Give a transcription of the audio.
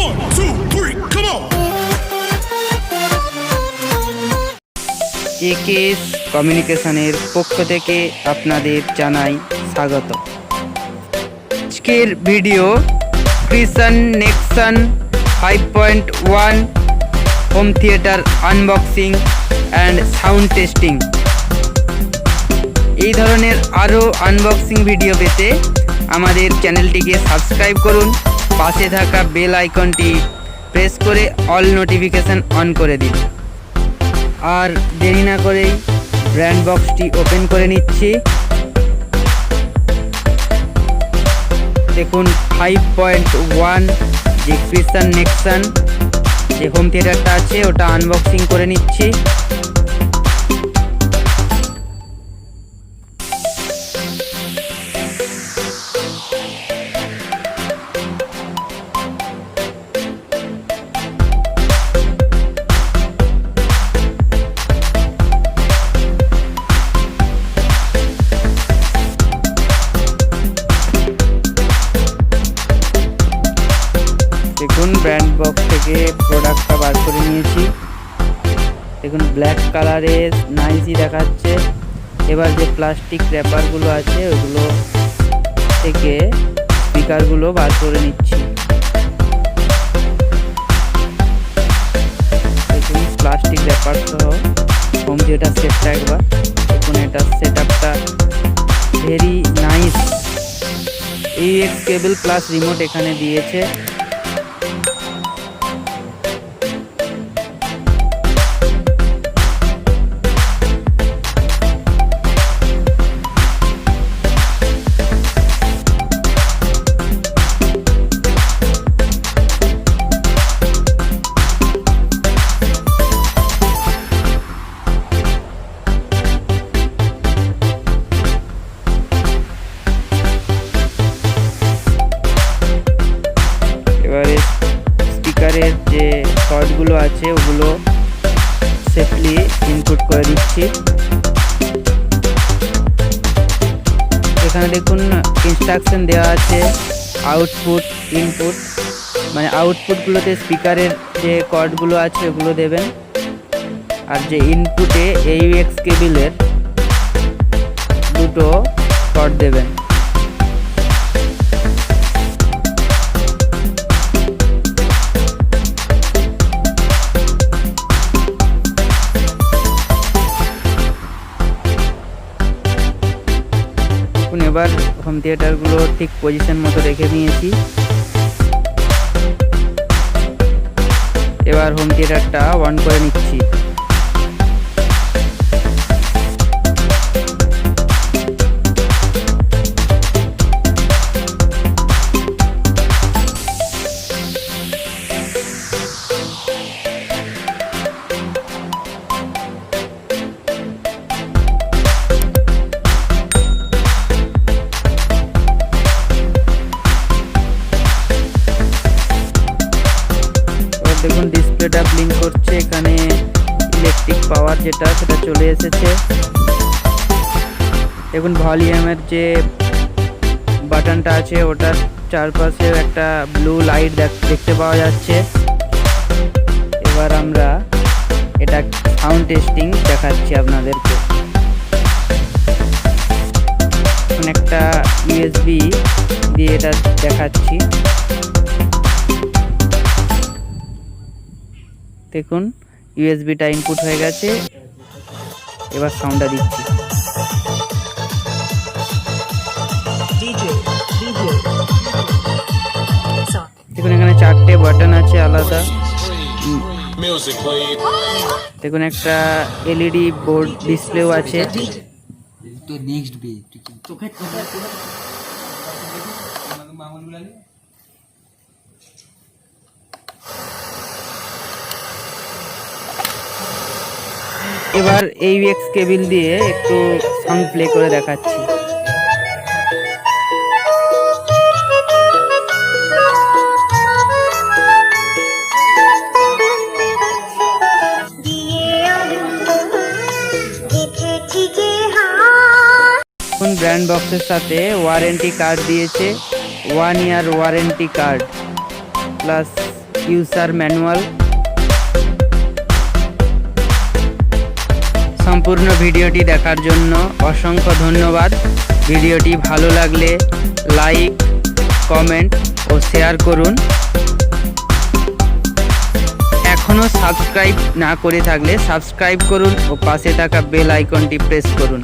1, 2, 3, come on! কেকেস কমিউনিকেশনের পক্ষ থেকে আপনাদের জানাই স্বাগত। আজকের ভিডিও ক্রিসন Nexon 5.1 home theatre unboxing and sound testing. এই ধরনের আরও আনবক্সিং ভিডিও পেতে আমাদের চ্যানেলটিকে সাবস্ক্রাইব করুন, পাশে থাকা বেল আইকনটি প্রেস করে অল নোটিফিকেশান অন করে দিন। আর দেরি না করেই ব্র্যান্ড বক্সটি ওপেন করে নিচ্ছি। দেখুন 5.1 যে ক্রিসন নেক্সন যে হোম থিয়েটারটা আছে ওটা আনবক্সিং করে নিচ্ছি। দেখুন ব্র্যান্ড বক্স থেকে প্রোডাক্টটা বার করে নিয়েছি। দেখুন ব্ল্যাক কালারের নাইসই দেখাচ্ছে। এবার যে প্লাস্টিক র্যাপারগুলো আছে ওগুলো থেকে স্পিকারগুলো বার করে নিচ্ছি। দেখুন প্লাস্টিক র্যাপার সহ হোম থিয়েটার সেটটা একবার দেখুন, এটার সেট আপটা ভেরি নাইস। AUX কেবল প্লাস রিমোট এখানে দিয়েছে। এবারে স্পিকারের যে কর্ডগুলো আছে ওগুলো সেফলি ইনপুট করে দিচ্ছি। এখানে দেখুন ইনস্ট্রাকশন দেওয়া আছে আউটপুট ইনপুট, মানে আউটপুটগুলোতে স্পিকারের যে কর্ডগুলো আছে ওগুলো দেবেন, আর যে ইনপুটে AUX কেবলের দুটো কর্ড দেবেন। এবার হোম থিয়েটারগুলো ঠিক পজিশন মতো রেখে নিয়েছি। এবার হোম থিয়েটারটা অন করে নিচ্ছি। দেখুন ডিসপ্লেটা ব্লিঙ্ক করছে, এখানে ইলেকট্রিক পাওয়ার যেটা সেটা চলে এসেছে। দেখুন ভলিউমের যে বাটনটা আছে ওটার চারপাশে একটা ব্লু লাইট দেখতে পাওয়া যাচ্ছে। এবার আমরা এটা সাউন্ড টেস্টিং দেখাচ্ছি আপনাদেরকে। একটা USB দিয়ে এটা দেখাচ্ছি। দেখুন ইউএসবিটা ইনপুট হয়ে গেছে। এবার সাউন্ডটা দিচ্ছি। দেখুন এখানে চারটে বাটন আছে আলাদা। দেখুন একটা LED বোর্ড ডিসপ্লেও আছে। এবার AUX কেবল দিয়ে একটু সাউন্ড প্লে করে দেখাচ্ছি। ব্র্যান্ড বক্সের সাথে ওয়ারেন্টি কার্ড দিয়েছে, 1 year warranty card plus user manual. সম্পূর্ণ ভিডিওটি দেখার জন্য অসংখ্য ধন্যবাদ। ভিডিওটি ভালো লাগলে লাইক, কমেন্ট ও শেয়ার করুন। এখনও সাবস্ক্রাইব না করে থাকলে সাবস্ক্রাইব করুন ও পাশে থাকা বেল আইকনটি প্রেস করুন।